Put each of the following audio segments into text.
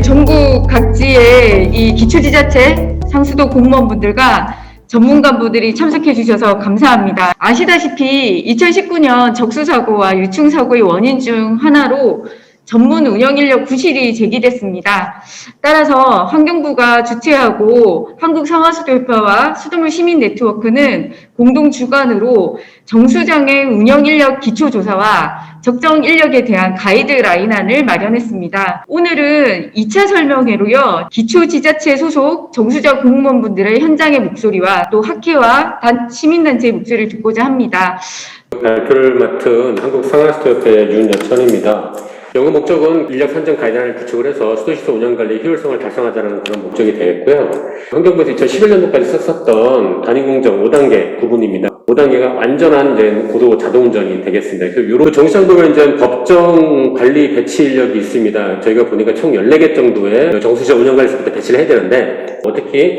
전국 각지의 이 기초지자체 상수도 공무원분들과 전문가분들이 참석해 주셔서 감사합니다. 아시다시피 2019년 적수사고와 유충사고의 원인 중 하나로 전문 운영인력 부실이 제기됐습니다. 따라서 환경부가 주최하고 한국상하수도협회와 수돗물 시민네트워크는 공동 주관으로 정수장의 운영인력 기초조사와 적정 인력에 대한 가이드라인안을 마련했습니다. 오늘은 2차 설명회로요, 기초지자체 소속 정수장 공무원분들의 현장의 목소리와 또 학회와 시민단체의 목소리를 듣고자 합니다. 발표를 맡은 한국상하수도협회 윤여천입니다. 연구 목적은 인력 선정 가이드라인을 구축을 해서 수도시설 운영관리 효율성을 달성하자는 그런 목적이 되겠고요. 환경부에서 2011년도까지 썼었던 단위공정 5단계 구분입니다. 5단계가 완전한 이제 고도 자동운전이 되겠습니다. 그래서 이런 정시장 보면 이제 법정 관리 배치 인력이 있습니다. 저희가 보니까 총 14개 정도의 정수시설 운영관리사부터 배치를 해야 되는데, 특히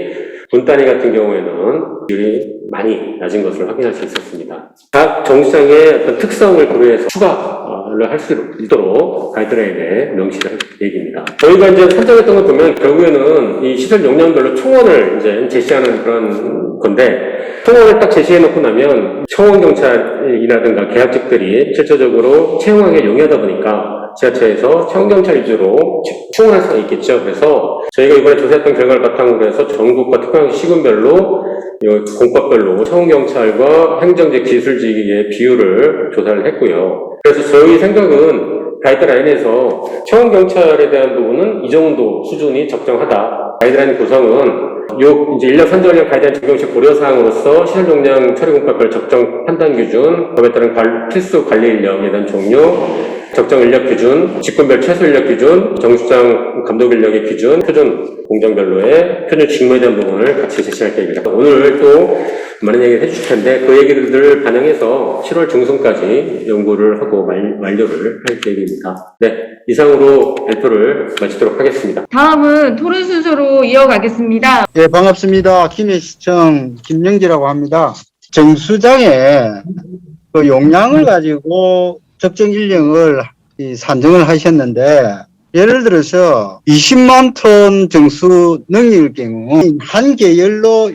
분단위 같은 경우에는 비율이 많이 낮은 것을 확인할 수 있었습니다. 각 정수장의 어떤 특성을 고려해서 추가를 할 수 있도록 가이드라인에 명시를 할 얘기입니다. 저희가 이제 선정했던 걸 보면 결국에는 이 시설 용량별로 총원을 이제 제시하는 그런 건데, 총원을 딱 제시해 놓고 나면 청원경찰이라든가 계약직들이 실질적으로 채용하기가 용이하다 보니까 지자체에서 청원경찰 위주로 충원할 수가 있겠죠. 그래서 저희가 이번에 조사했던 결과를 바탕으로 해서 전국과 특별시 시군별로 공법별로 청원경찰과 행정직 기술직의 비율을 조사를 했고요. 그래서 저희 생각은 가이드라인에서 청원경찰에 대한 부분은 이 정도 수준이 적정하다. 가이드라인 구성은 이제 인력 선정력 가이드라인 적용 시 고려사항으로서 시설 용량 처리 공법별 적정 판단 기준, 법에 따른 필수 관리 인력에 대한 종류, 적정 인력 기준, 직군별 최소 인력 기준, 정수장 감독 인력의 기준, 표준 공정별로의 표준 직무에 대한 부분을 같이 제시할 계획입니다. 오늘 또 많은 얘기를 해주실 텐데 그 얘기들을 반영해서 7월 중순까지 연구를 하고 완료를 할 계획입니다. 네, 이상으로 발표를 마치도록 하겠습니다. 다음은 토론 순서로 이어가겠습니다. 네, 반갑습니다. 김해시청 김영지라고 합니다. 정수장의 그 용량을 가지고 적정 인력을 산정을 하셨는데, 예를 들어서 20만 톤 정수 능력일 경우 한 계열로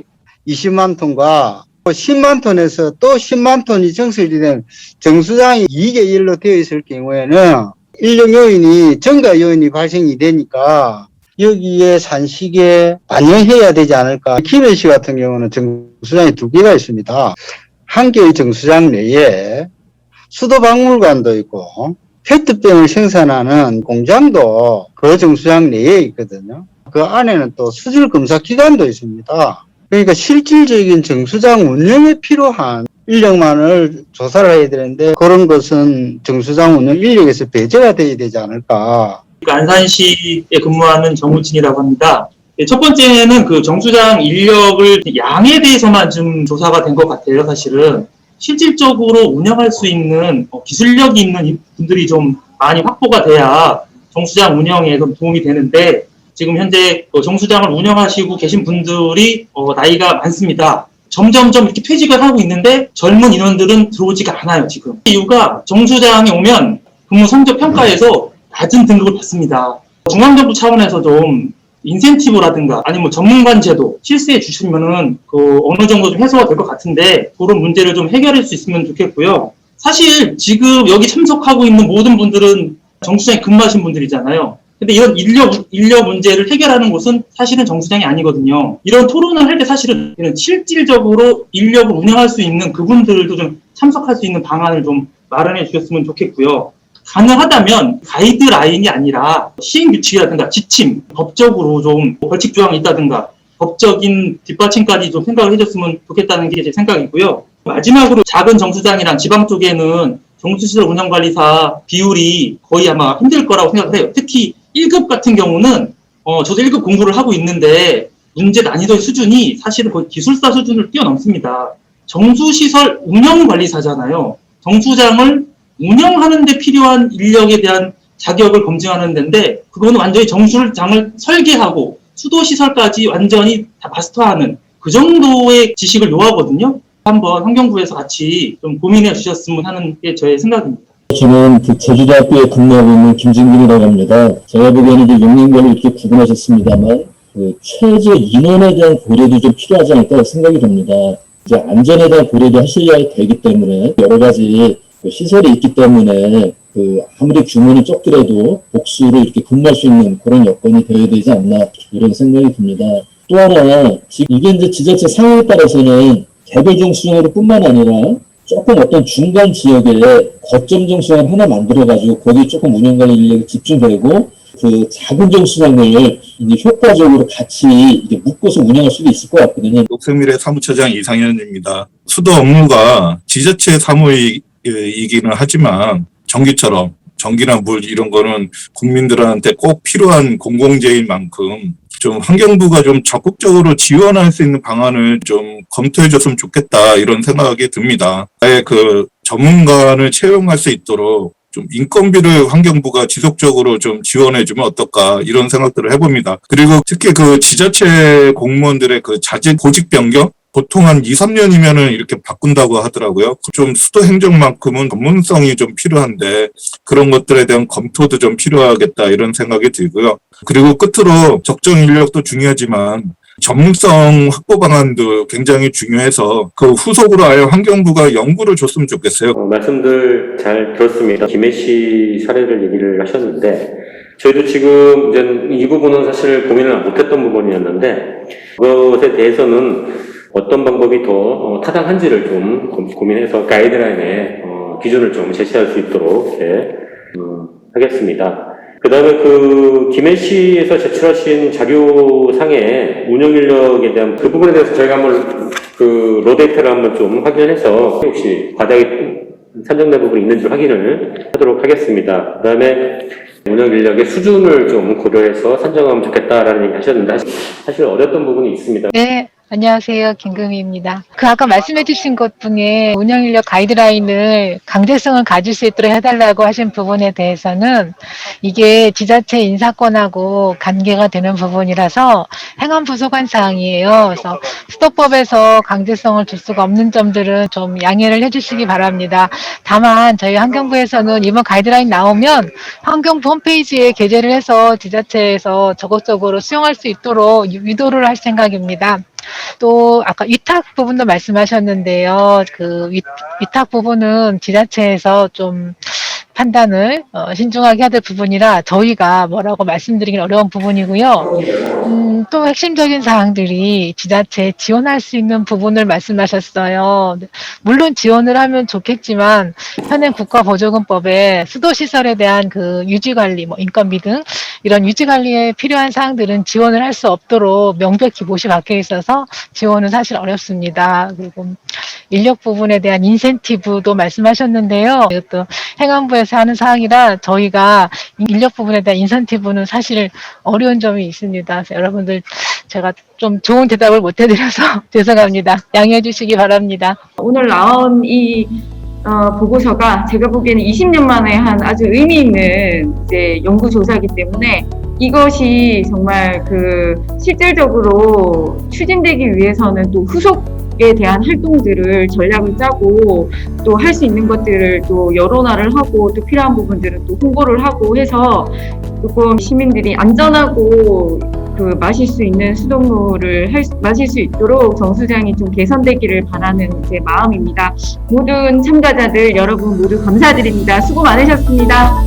20만 톤과 10만 톤에서 또 10만 톤이 증설이 된 정수장이 2계열로 되어 있을 경우에는 인력 요인이 증가 요인이 발생이 되니까 여기에 산식에 반영해야 되지 않을까. 김해시 같은 경우는 정수장이 2개가 있습니다. 한 개의 정수장 내에 수도박물관도 있고 페트병을 생산하는 공장도 그 정수장 내에 있거든요. 그 안에는 또 수질 검사 기관도 있습니다. 그러니까 실질적인 정수장 운영에 필요한 인력만을 조사를 해야 되는데, 그런 것은 정수장 운영 인력에서 배제가 돼야 되지 않을까. 안산시에 근무하는 정우진이라고 합니다. 첫 번째는 그 정수장 인력을 양에 대해서만 좀 조사가 된 것 같아요, 사실은. 실질적으로 운영할 수 있는 기술력이 있는 분들이 좀 많이 확보가 돼야 정수장 운영에 좀 도움이 되는데, 지금 현재 정수장을 운영하시고 계신 분들이 나이가 많습니다. 점점점 이렇게 퇴직을 하고 있는데 젊은 인원들은 들어오지가 않아요, 지금. 이유가 정수장에 오면 근무 성적 평가에서 낮은 등급을 받습니다. 중앙정부 차원에서 좀 인센티브라든가 아니면 전문관 제도 실시해 주시면은 어느 정도 좀 해소가 될 것 같은데, 그런 문제를 좀 해결할 수 있으면 좋겠고요. 사실 지금 여기 참석하고 있는 모든 분들은 정수장에 근무하신 분들이잖아요. 근데 이런 인력 문제를 해결하는 곳은 사실은 정수장이 아니거든요. 이런 토론을 할 때 사실은 실질적으로 인력을 운영할 수 있는 그분들도 좀 참석할 수 있는 방안을 좀 마련해 주셨으면 좋겠고요. 가능하다면 가이드라인이 아니라 시행규칙이라든가 지침, 법적으로 좀 벌칙 조항이 있다든가 법적인 뒷받침까지 좀 생각을 해줬으면 좋겠다는 게 제 생각이고요. 마지막으로 작은 정수장이랑 지방 쪽에는 정수시설 운영관리사 비율이 거의 아마 힘들 거라고 생각을 해요. 특히 1급 같은 경우는 저도 1급 공부를 하고 있는데 문제 난이도의 수준이 사실은 거의 기술사 수준을 뛰어넘습니다. 정수시설 운영관리사잖아요. 정수장을 운영하는 데 필요한 인력에 대한 자격을 검증하는 데인데, 그거는 완전히 정수장을 설계하고 수도시설까지 완전히 다 마스터하는 그 정도의 지식을 요하거든요. 한번 환경부에서 같이 좀 고민해 주셨으면 하는 게 저의 생각입니다. 저는 그 제주대학교에 근무하고 있는 김진균이라고 합니다. 제가 보기에는 이제 용인별로 이렇게 구분하셨습니다만 그 최저 인원에 대한 고려도 좀 필요하지 않을까 생각이 듭니다. 이제 안전에 대한 고려도 하셔야 되기 때문에 여러 가지 그 시설이 있기 때문에 그 아무리 규모는 적더라도 복수로 이렇게 근무할 수 있는 그런 여건이 되어야 되지 않나 이런 생각이 듭니다. 또 하나 지금 이게 이제 지자체 상황에 따라서는 개별 정수장으로 뿐만 아니라 조금 어떤 중간 지역에 거점 정수장 하나 만들어가지고 거기 조금 운영관리 인력이 집중되고 그 작은 정수장을 이제 효과적으로 같이 이게 묶어서 운영할 수도 있을 것 같거든요. 녹색미래 사무처장 이상현입니다. 수도 업무가 지자체 사무이기는 하지만 전기처럼 전기나 물 이런 거는 국민들한테 꼭 필요한 공공재인 만큼 좀 환경부가 좀 적극적으로 지원할 수 있는 방안을 좀 검토해 줬으면 좋겠다 이런 생각이 듭니다. 아예 그 전문가를 채용할 수 있도록 좀 인건비를 환경부가 지속적으로 좀 지원해주면 어떨까 이런 생각들을 해봅니다. 그리고 특히 그 지자체 공무원들의 그 자진 보직 변경 보통 한 2, 3년이면은 이렇게 바꾼다고 하더라고요. 좀 수도 행정만큼은 전문성이 좀 필요한데 그런 것들에 대한 검토도 좀 필요하겠다 이런 생각이 들고요. 그리고 끝으로 적정 인력도 중요하지만 전문성 확보 방안도 굉장히 중요해서 그 후속으로 아예 환경부가 연구를 줬으면 좋겠어요. 말씀들 잘 들었습니다. 김해시 사례를 얘기를 하셨는데 저희도 지금 이제 이 부분은 사실 고민을 못했던 부분이었는데 그것에 대해서는 어떤 방법이 더 타당한지를 좀 고민해서 가이드라인에 기준을 좀 제시할 수 있도록 이렇게 하겠습니다. 그 다음에 그 김해시에서 제출하신 자료상의 운영 인력에 대한 그 부분에 대해서 저희가 한번 그 로데이터를 한번 좀 확인해서 혹시 과다하게 산정된 부분이 있는지 확인을 하도록 하겠습니다. 그 다음에 운영 인력의 수준을 좀 고려해서 산정하면 좋겠다라는 얘기 하셨는데 사실 어렸던 부분이 있습니다. 네. 안녕하세요. 김금희입니다. 그 아까 말씀해 주신 것 중에 운영인력 가이드라인을 강제성을 가질 수 있도록 해달라고 하신 부분에 대해서는 이게 지자체 인사권하고 관계가 되는 부분이라서 행안부 소관 사항이에요. 그래서 수도법에서 강제성을 줄 수가 없는 점들은 좀 양해를 해주시기 바랍니다. 다만 저희 환경부에서는 이번 가이드라인 나오면 환경부 홈페이지에 게재를 해서 지자체에서 적극적으로 수용할 수 있도록 유도를 할 생각입니다. 또 아까 위탁 부분도 말씀하셨는데요. 그 위탁 부분은 지자체에서 좀 판단을 신중하게 해야 될 부분이라 저희가 뭐라고 말씀드리긴 어려운 부분이고요. 또 핵심적인 사항들이 지자체에 지원할 수 있는 부분을 말씀하셨어요. 물론 지원을 하면 좋겠지만 현행 국가보조금법에 수도시설에 대한 그 유지관리, 뭐 인건비 등 이런 유지관리에 필요한 사항들은 지원을 할 수 없도록 명백히 못이 박혀 있어서 지원은 사실 어렵습니다. 그리고 인력 부분에 대한 인센티브도 말씀하셨는데요. 이것도 행안부에서 하는 사항이라 저희가 인력 부분에 대한 인센티브는 사실 어려운 점이 있습니다. 그래서 여러분들 제가 좀 좋은 대답을 못 해드려서 죄송합니다. 양해해 주시기 바랍니다. 오늘 나온 이 보고서가 제가 보기에는 20년 만에 한 아주 의미 있는 이제 연구 조사이기 때문에 이것이 정말 그 실질적으로 추진되기 위해서는 또 후속에 대한 활동들을 전략을 짜고 또 할 수 있는 것들을 또 여론화를 하고 또 필요한 부분들은 또 홍보를 하고 해서 조금 시민들이 안전하고 그 마실 수 있는 수돗물을 마실 수 있도록 정수장이 좀 개선되기를 바라는 제 마음입니다. 모든 참가자들 여러분 모두 감사드립니다. 수고 많으셨습니다.